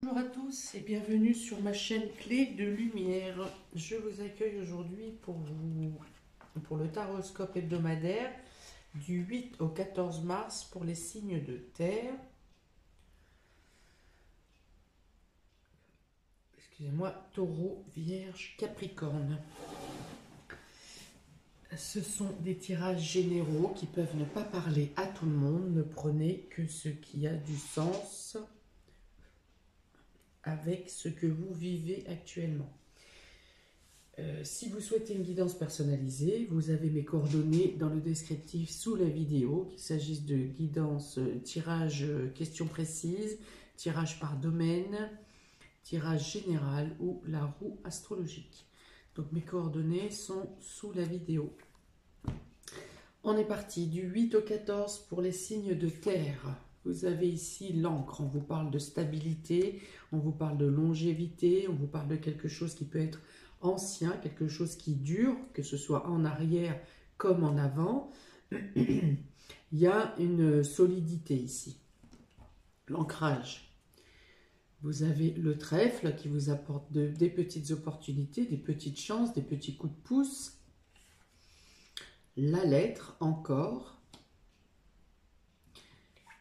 Bonjour à tous et bienvenue sur ma chaîne Clé de Lumière. Je vous accueille aujourd'hui pour le taroscope hebdomadaire du 8 au 14 mars pour les signes de terre. Excusez-moi, Taureau, Vierge, Capricorne. Ce sont des tirages généraux qui peuvent ne pas parler à tout le monde. Ne prenez que ce qui a du sens avec ce que vous vivez actuellement. Si vous souhaitez une guidance personnalisée, vous avez mes coordonnées dans le descriptif sous la vidéo, qu'il s'agisse de guidance, tirage, questions précises, tirage par domaine, tirage général ou la roue astrologique. Donc mes coordonnées sont sous la vidéo. On est parti du 8 au 14 pour les signes de terre. Vous avez ici l'encre, on vous parle de stabilité, on vous parle de longévité, on vous parle de quelque chose qui peut être ancien, quelque chose qui dure, que ce soit en arrière comme en avant. Il y a une solidité ici, l'ancrage. Vous avez le trèfle qui vous apporte des petites opportunités, des petites chances, des petits coups de pouce. La lettre encore.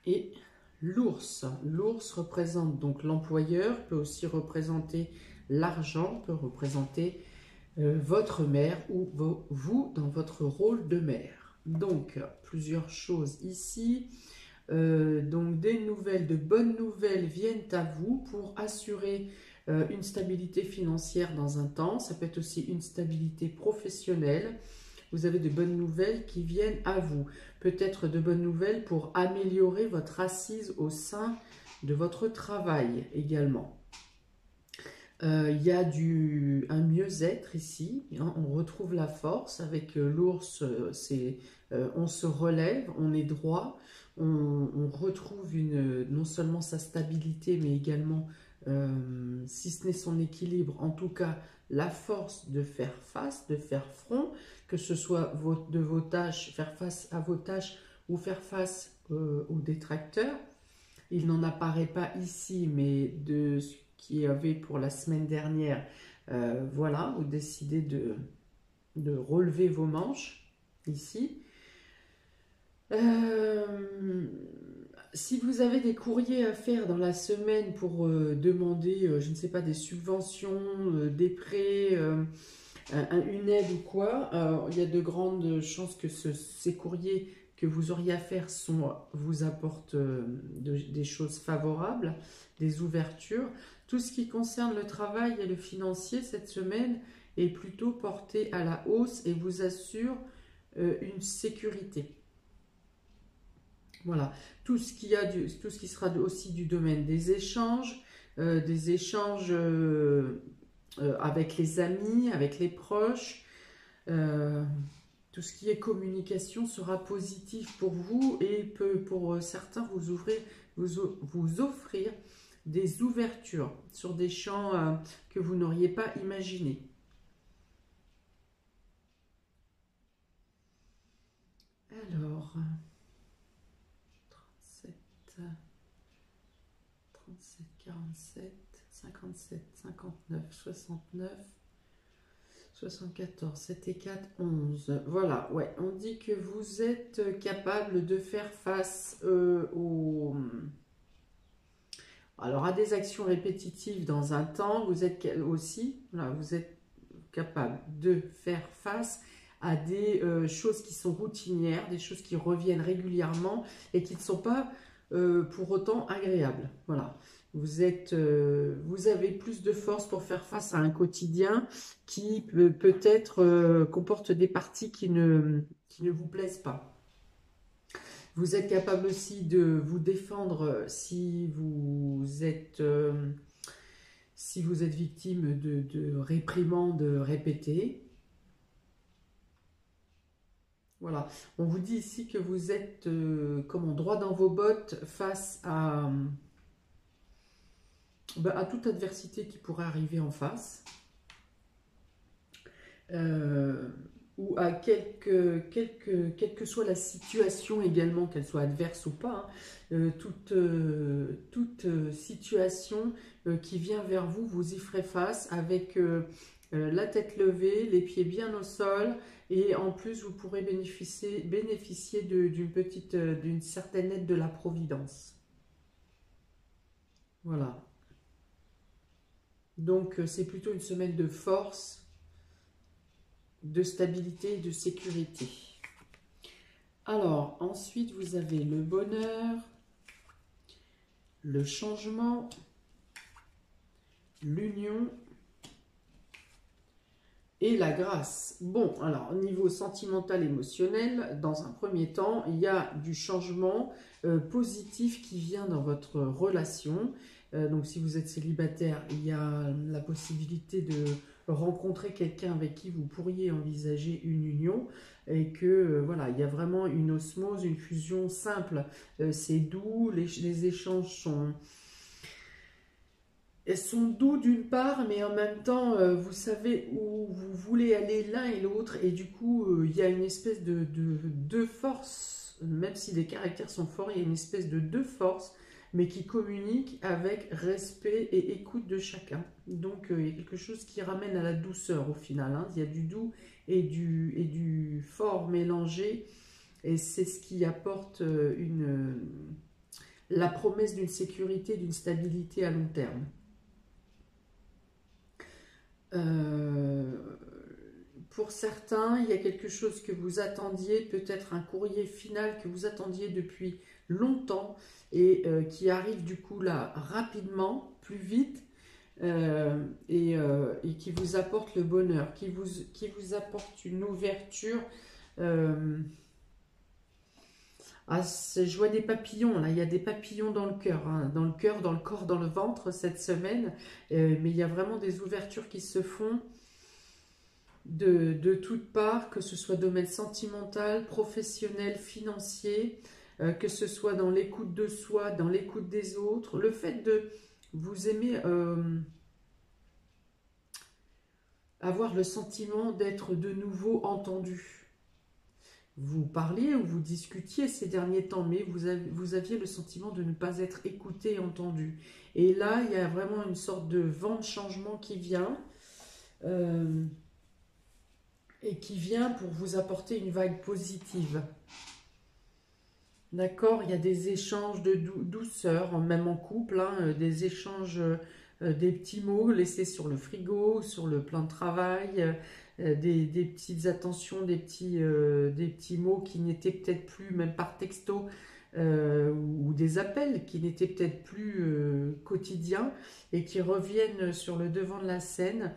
Et l'ours. L'ours représente donc l'employeur, peut aussi représenter l'argent, peut représenter votre mère ou vous dans votre rôle de mère. Donc, plusieurs choses ici. Donc, des nouvelles, de bonnes nouvelles viennent à vous pour assurer une stabilité financière dans un temps. Ça peut être aussi une stabilité professionnelle. Vous avez de bonnes nouvelles qui viennent à vous. Peut-être de bonnes nouvelles pour améliorer votre assise au sein de votre travail également. Il y a un mieux-être ici, hein, on retrouve la force avec l'ours, on se relève, on est droit, on retrouve non seulement sa stabilité mais également, si ce n'est son équilibre, en tout cas la force de faire face, de faire front, que ce soit de vos tâches, faire face à vos tâches ou faire face aux détracteurs. Il n'en apparaît pas ici, mais de ce qu'il y avait pour la semaine dernière, voilà, vous décidez de relever vos manches ici. Si vous avez des courriers à faire dans la semaine pour demander, je ne sais pas, des subventions, des prêts, une aide ou quoi, il y a de grandes chances que ces courriers que vous auriez à faire vous apportent des choses favorables, des ouvertures. Tout ce qui concerne le travail et le financier cette semaine est plutôt porté à la hausse et vous assure une sécurité. Voilà, tout ce qui sera aussi du domaine des échanges avec les amis, avec les proches. Tout ce qui est communication sera positif pour vous et peut pour certains vous offrir des ouvertures sur des champs que vous n'auriez pas imaginés. Alors, 37, 37, 47, 57, 59, 69, 74, 7 et 4, 11. Voilà, ouais, on dit que vous êtes capable de faire face alors à des actions répétitives dans un temps. Vous êtes aussi, voilà, vous êtes capable de faire face à des choses qui sont routinières, des choses qui reviennent régulièrement et qui ne sont pas pour autant agréables. Voilà. Vous avez plus de force pour faire face à un quotidien qui peut-être comporte des parties qui ne vous plaisent pas. Vous êtes capable aussi de vous défendre si vous êtes victime de réprimandes répétées. Voilà, on vous dit ici que vous êtes droit dans vos bottes face à toute adversité qui pourrait arriver en face. ou à quelle que soit la situation également, qu'elle soit adverse ou pas, hein, toute situation qui vient vers vous, vous y ferez face avec la tête levée, les pieds bien au sol, et en plus vous pourrez bénéficier d'une certaine aide de la Providence. Voilà. Donc c'est plutôt une semaine de force, de stabilité et de sécurité. Alors, ensuite, vous avez le bonheur, le changement, l'union et la grâce. Bon, alors, au niveau sentimental, émotionnel, dans un premier temps, il y a du changement positif qui vient dans votre relation. Donc, si vous êtes célibataire, il y a la possibilité de rencontrer quelqu'un avec qui vous pourriez envisager une union, et que voilà, il y a vraiment une osmose, une fusion simple. C'est doux, les échanges sont doux d'une part, mais en même temps, vous savez où vous voulez aller l'un et l'autre, et du coup, il y a une espèce de force, même si les caractères sont forts, il y a une espèce de deux forces, mais qui communiquent avec respect et écoute de chacun. Donc, il y a quelque chose qui ramène à la douceur au final, hein. Il y a du doux et du fort mélangé, et c'est ce qui apporte la promesse d'une sécurité, d'une stabilité à long terme. Pour certains, il y a quelque chose que vous attendiez, peut-être un courrier final que vous attendiez depuis longtemps et qui arrive du coup là rapidement, plus vite, et qui vous apporte le bonheur, qui vous apporte une ouverture. Je vois des papillons, là, il y a des papillons dans le cœur, hein, dans le cœur, dans le corps, dans le ventre cette semaine, mais il y a vraiment des ouvertures qui se font de toutes parts, que ce soit domaine sentimental, professionnel, financier, que ce soit dans l'écoute de soi, dans l'écoute des autres, le fait de vous aimer, avoir le sentiment d'être de nouveau entendu. Vous parliez ou vous discutiez ces derniers temps, mais vous aviez le sentiment de ne pas être écouté et entendu. Et là, il y a vraiment une sorte de vent de changement qui vient, et qui vient pour vous apporter une vague positive. D'accord, il y a des échanges de douceur, même en couple, hein, des échanges, des petits mots laissés sur le frigo, sur le plan de travail, des petites attentions, des petits mots qui n'étaient peut-être plus, même par texto, ou des appels qui n'étaient peut-être plus quotidiens et qui reviennent sur le devant de la scène.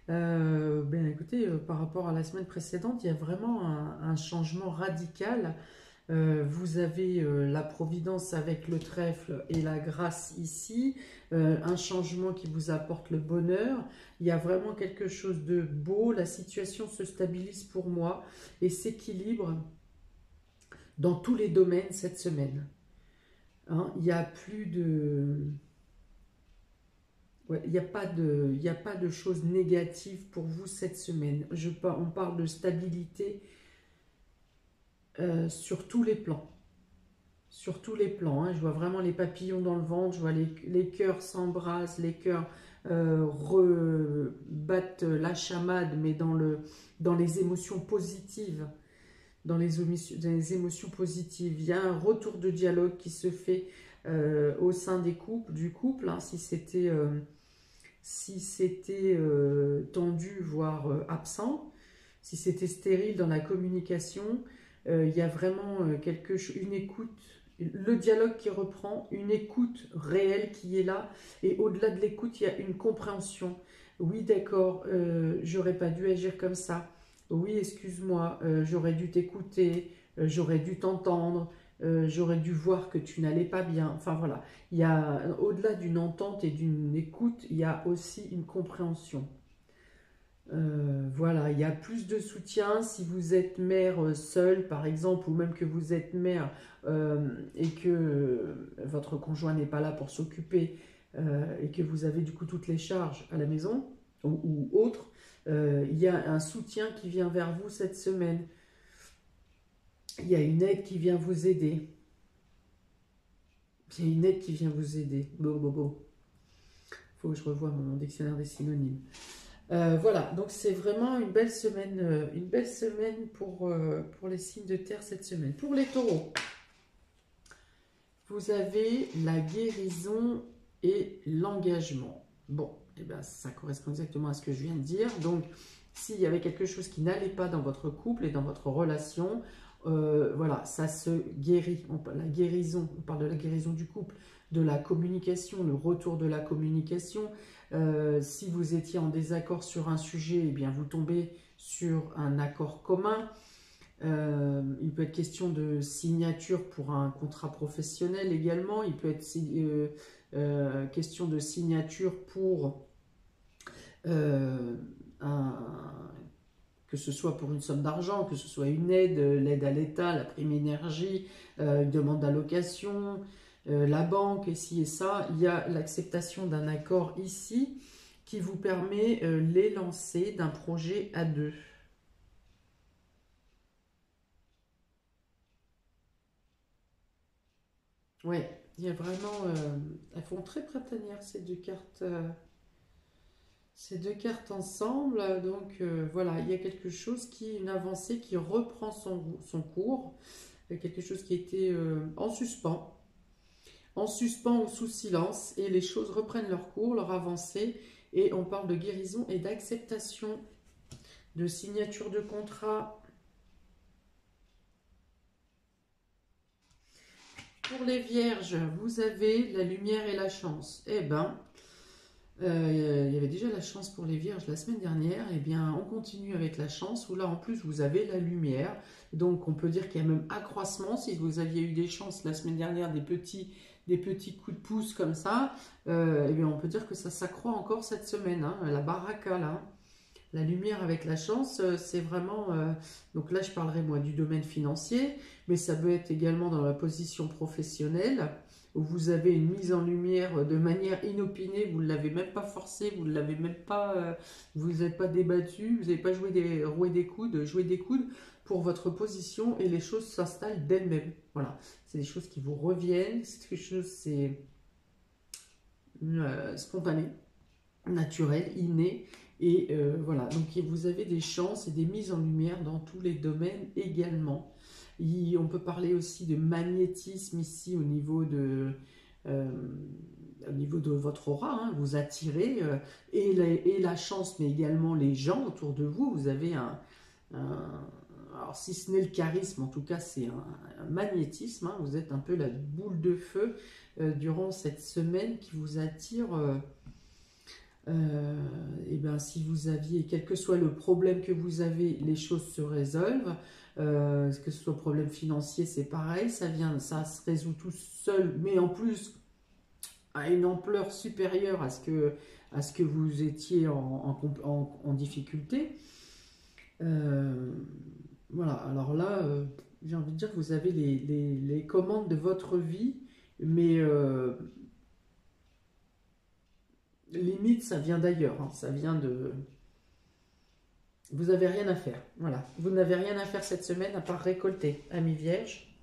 Ben écoutez, par rapport à la semaine précédente, il y a vraiment un changement radical. Vous avez la providence avec le trèfle et la grâce ici, un changement qui vous apporte le bonheur. Il y a vraiment quelque chose de beau, la situation se stabilise pour moi et s'équilibre dans tous les domaines cette semaine. Hein, il n'y a plus de... Ouais, il n'y a pas de choses négatives pour vous cette semaine. On parle de stabilité sur tous les plans. Sur tous les plans, hein. Je vois vraiment les papillons dans le ventre, je vois les cœurs s'embrassent, les cœurs rebattent la chamade, mais dans les émotions positives. Dans les émotions positives. Il y a un retour de dialogue qui se fait au sein du couple, hein, si c'était tendu, voire absent, si c'était stérile dans la communication, il y a vraiment une écoute, le dialogue qui reprend, une écoute réelle qui est là, et au-delà de l'écoute, il y a une compréhension. Oui, d'accord, j'aurais pas dû agir comme ça. Oui, excuse-moi, j'aurais dû t'écouter, j'aurais dû t'entendre, j'aurais dû voir que tu n'allais pas bien. Enfin voilà, il y a au-delà d'une entente et d'une écoute, il y a aussi une compréhension. Voilà, il y a plus de soutien si vous êtes mère seule, par exemple, ou même que vous êtes mère et que votre conjoint n'est pas là pour s'occuper et que vous avez du coup toutes les charges à la maison. ou autre. Il y a un soutien qui vient vers vous cette semaine. Il y a une aide qui vient vous aider. Il y a une aide qui vient vous aider. Faut que je revoie mon dictionnaire des synonymes. Voilà, donc c'est vraiment une belle semaine pour les signes de terre cette semaine. Pour les taureaux, vous avez la guérison et l'engagement. Bon, et ben ça correspond exactement à ce que je viens de dire. Donc, s'il y avait quelque chose qui n'allait pas dans votre couple et dans votre relation, voilà, ça se guérit. La guérison, on parle de la guérison du couple, de la communication, le retour de la communication. Si vous étiez en désaccord sur un sujet, eh bien vous tombez sur un accord commun. Il peut être question de signature pour un contrat professionnel également. Il peut être question de signature pour que ce soit pour une somme d'argent, que ce soit une aide, l'aide à l'État, la prime énergie, une demande d'allocation, la banque, et ci et ça. Il y a l'acceptation d'un accord ici qui vous permet l'élancé d'un projet à deux. Ouais, il y a vraiment... elles font très printanières ces deux cartes. Ces deux cartes ensemble, donc voilà, il y a quelque chose une avancée qui reprend son cours, quelque chose qui était en suspens ou sous silence, et les choses reprennent leur cours, leur avancée, et on parle de guérison et d'acceptation, de signature de contrat. Pour les vierges, vous avez la lumière et la chance. Eh ben, il y avait déjà la chance pour les vierges la semaine dernière, et bien on continue avec la chance, où là en plus vous avez la lumière, donc on peut dire qu'il y a même accroissement. Si vous aviez eu des chances la semaine dernière, des petits coups de pouce comme ça, et bien on peut dire que ça s'accroît encore cette semaine, hein, la baraka là. La lumière avec la chance, c'est vraiment... donc là, je parlerai moi du domaine financier, mais ça peut être également dans la position professionnelle, où vous avez une mise en lumière de manière inopinée, vous ne l'avez même pas forcé, vous ne l'avez même pas... vous n'êtes pas débattu, vous n'avez pas joué joué des coudes pour votre position, et les choses s'installent d'elles-mêmes. Voilà, c'est des choses qui vous reviennent, c'est quelque chose, c'est spontané, naturel, inné. Et voilà, donc vous avez des chances et des mises en lumière dans tous les domaines également. On peut parler aussi de magnétisme ici au niveau de votre aura, hein, vous attirez et la chance, mais également les gens autour de vous. Vous avez alors si ce n'est le charisme, en tout cas c'est un magnétisme, hein, vous êtes un peu la boule de feu durant cette semaine qui vous attire. Et ben, si vous aviez, quel que soit le problème que vous avez, les choses se résolvent. Que ce soit problème financier, c'est pareil, ça se résout tout seul, mais en plus à une ampleur supérieure à ce que vous étiez en difficulté. Voilà, alors là, j'ai envie de dire que vous avez les commandes de votre vie, mais limite, ça vient d'ailleurs, hein, ça vient de... Vous n'avez rien à faire, voilà. Vous n'avez rien à faire cette semaine à part récolter, amis vierges.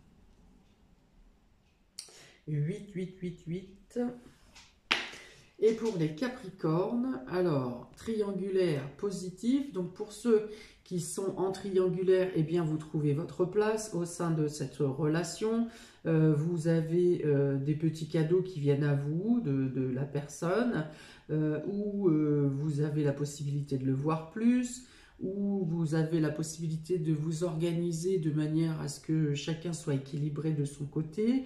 8, 8, 8, 8. Et pour les capricornes, alors, triangulaire positif. Donc pour ceux qui sont en triangulaire, eh bien vous trouvez votre place au sein de cette relation. Vous avez des petits cadeaux qui viennent à vous, de la personne, ou vous avez la possibilité de le voir plus, ou vous avez la possibilité de vous organiser de manière à ce que chacun soit équilibré de son côté.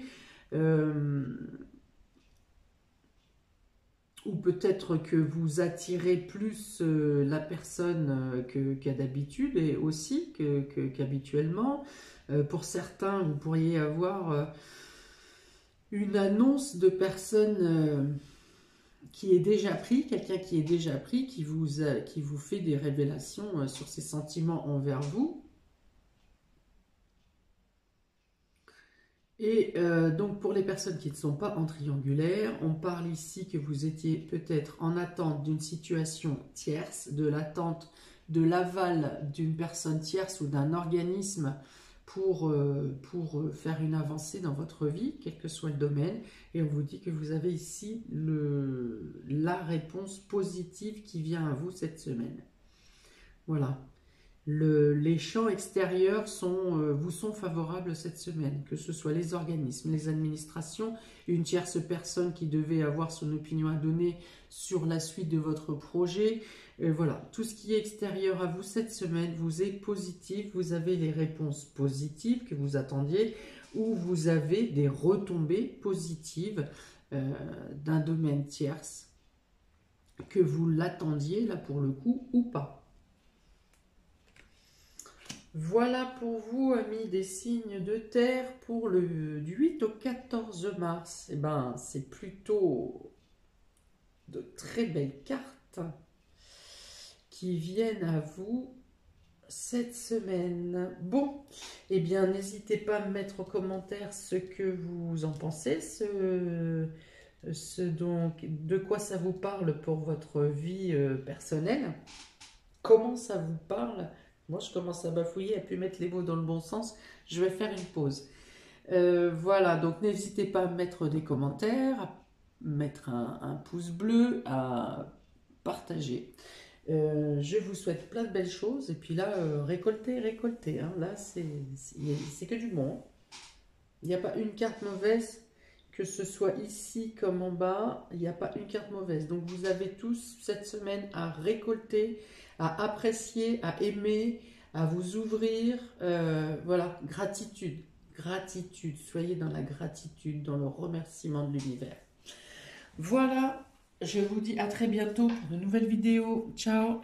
Ou peut-être que vous attirez plus la personne qu'à d'habitude et aussi qu'habituellement. Pour certains, vous pourriez avoir une annonce de personne qui est déjà pris, quelqu'un qui est déjà pris, qui vous fait des révélations sur ses sentiments envers vous. Et donc pour les personnes qui ne sont pas en triangulaire, on parle ici que vous étiez peut-être en attente d'une situation tierce, de l'attente de l'aval d'une personne tierce ou d'un organisme pour faire une avancée dans votre vie, quel que soit le domaine. Et on vous dit que vous avez ici la réponse positive qui vient à vous cette semaine. Voilà. Les champs extérieurs vous sont favorables cette semaine, que ce soit les organismes, les administrations, une tierce personne qui devait avoir son opinion à donner sur la suite de votre projet. Voilà, tout ce qui est extérieur à vous cette semaine vous est positif, vous avez les réponses positives que vous attendiez ou vous avez des retombées positives d'un domaine tierce que vous l'attendiez là pour le coup ou pas. Voilà pour vous, amis des signes de terre, pour du 8 au 14 mars. Eh ben, c'est plutôt de très belles cartes qui viennent à vous cette semaine. Bon, eh bien, n'hésitez pas à me mettre en commentaire ce que vous en pensez, de quoi ça vous parle pour votre vie personnelle. Comment ça vous parle? Moi, je commence à bafouiller, à plus mettre les mots dans le bon sens. Je vais faire une pause. Voilà, donc n'hésitez pas à mettre des commentaires, à mettre un pouce bleu, à partager. Je vous souhaite plein de belles choses. Et puis là, récoltez, récoltez. Hein. Là, c'est que du bon. Il n'y a pas une carte mauvaise, que ce soit ici comme en bas. Il n'y a pas une carte mauvaise. Donc, vous avez tous cette semaine à récolter, à apprécier, à aimer, à vous ouvrir. Voilà, gratitude. Gratitude. Soyez dans la gratitude, dans le remerciement de l'univers. Voilà, je vous dis à très bientôt pour de nouvelles vidéos. Ciao!